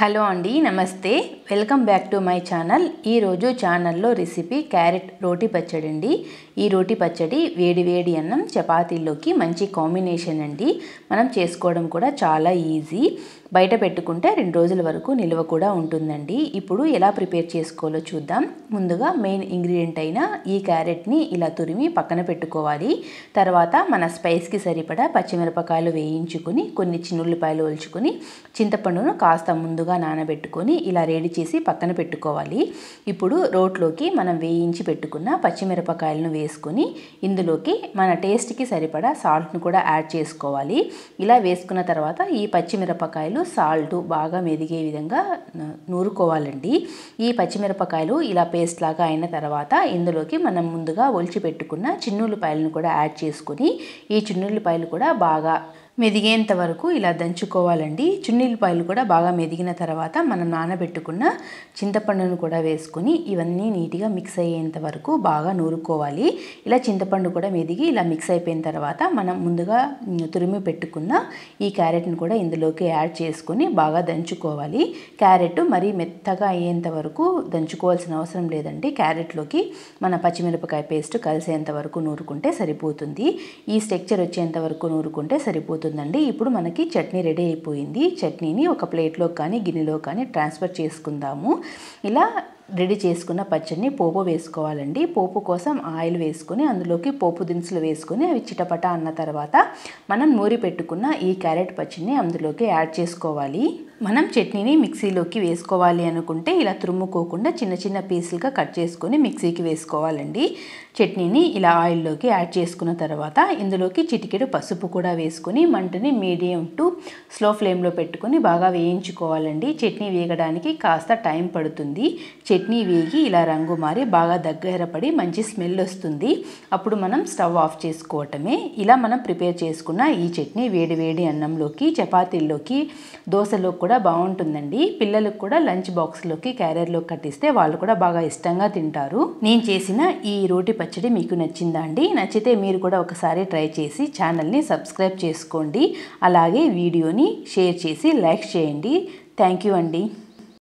Hello అండి, నమస్తే. Welcome back to my channel. ఈరోజు ఛానల్లో రెసిపీ క్యారెట్ రోటి పచ్చడి అండి. ఈ రోటి పచ్చడి వేడి వేడి అన్నం చపాతీల్లోకి మంచి కాంబినేషన్ అండి. మనం చేసుకోవడం కూడా చాలా ఈజీ. బయట పెట్టుకుంటే 2 రోజుల వరకు నిల్వ కూడా ఉంటుందండి. ఇప్పుడు ఎలా ప్రిపేర్ చేసుకోవాలో చూద్దాం. ముందుగా మెయిన్ ఇంగ్రీడియంట్ అయిన ఈ క్యారెట్ని ఇలా తురిమి పక్కన పెట్టుకోవాలి. తర్వాత మన స్పైస్కి సరిపడా పచ్చిమిరపకాయలు వేయించుకుని, కొన్ని చిన్నుల్లిపాయలు ఒలుచుకుని, చింతపండును కాస్త ముందుగా నానబెట్టుకొని ఇలా రెడీ చేసి పక్కన పెట్టుకోవాలి. ఇప్పుడు రోట్లోకి మనం వేయించి పెట్టుకున్న పచ్చిమిరపకాయలను వేసుకొని ఇందులోకి మన టేస్ట్కి సరిపడా సాల్ట్ను కూడా యాడ్ చేసుకోవాలి. ఇలా వేసుకున్న తర్వాత ఈ పచ్చిమిరపకాయలు సాల్ట్ బాగా మెదిగే విధంగా నూరుకోవాలండి. ఈ పచ్చిమిరపకాయలు ఇలా పేస్ట్ లాగా అయిన తర్వాత ఇందులోకి మనం ముందుగా ఒలిచి పెట్టుకున్న చిన్నుల్లిపాయలను కూడా యాడ్ చేసుకొని ఈ చిన్నుల్లిపాయలు కూడా బాగా మెదిగేంత వరకు ఇలా దంచుకోవాలండి. చున్నిల్లిపాయలు కూడా బాగా మెదిగిన తర్వాత మనం నానబెట్టుకున్న చింతపండును కూడా వేసుకొని ఇవన్నీ నీట్గా మిక్స్ అయ్యేంత వరకు బాగా నూరుకోవాలి. ఇలా చింతపండు కూడా మెదిగి ఇలా మిక్స్ అయిపోయిన తర్వాత మనం ముందుగా తురిమి పెట్టుకున్న ఈ క్యారెట్ను కూడా ఇందులోకి యాడ్ చేసుకొని బాగా దంచుకోవాలి. క్యారెట్ మరీ మెత్తగా అయ్యేంత వరకు దంచుకోవాల్సిన అవసరం లేదండి. క్యారెట్లోకి మన పచ్చిమిరపకాయ పేస్ట్ కలిసేంత వరకు నూరుకుంటే సరిపోతుంది. ఈ స్ట్రక్చర్ వచ్చేంత వరకు నూరుకుంటే సరిపోతుంది. ఇప్పుడు మనకి చట్నీ రెడీ అయిపోయింది. చట్నీని ఒక ప్లేట్లో కానీ గిన్నెలో కానీ ట్రాన్స్ఫర్ చేసుకుందాము. ఇలా రెడీ చేసుకున్న పచ్చడిని పోపు వేసుకోవాలండి. పోపు కోసం ఆయిల్ వేసుకొని అందులోకి పోపు దినుసులు వేసుకొని అవి చిటపట అన్న తర్వాత మనం నూరి పెట్టుకున్న ఈ క్యారెట్ పచ్చడిని అందులోకి యాడ్ చేసుకోవాలి. మనం చట్నీని మిక్సీలోకి వేసుకోవాలి అనుకుంటే ఇలా తురుముకోకుండా చిన్న చిన్న పీసులుగా కట్ చేసుకొని మిక్సీకి వేసుకోవాలండి. చట్నీని ఇలా ఆయిల్లోకి యాడ్ చేసుకున్న తర్వాత ఇందులోకి చిటికెడు పసుపు కూడా వేసుకొని మంటని మీడియం టు స్లో ఫ్లేమ్లో పెట్టుకొని బాగా వేయించుకోవాలండి. చట్నీ వేగడానికి కాస్త టైం పడుతుంది. చట్నీ వేగి ఇలా రంగు మారి బాగా దగ్గర పడి మంచి స్మెల్ వస్తుంది. అప్పుడు మనం స్టవ్ ఆఫ్ చేసుకోవటమే. ఇలా మనం ప్రిపేర్ చేసుకున్న ఈ చట్నీ వేడి వేడి అన్నంలోకి, చపాతీల్లోకి, దోశలోకి కూడా బాగుంటుందండి. పిల్లలకు కూడా లంచ్ బాక్స్లోకి క్యారియర్లో కట్టిస్తే వాళ్ళు కూడా బాగా ఇష్టంగా తింటారు. నేను చేసిన ఈ రోటి పచ్చడి మీకు నచ్చిందా అండి? నచ్చితే మీరు కూడా ఒకసారి ట్రై చేసి ఛానల్ని సబ్స్క్రైబ్ చేసుకోండి. అలాగే వీడియోని షేర్ చేసి లైక్ చేయండి. థ్యాంక్ యూ అండి.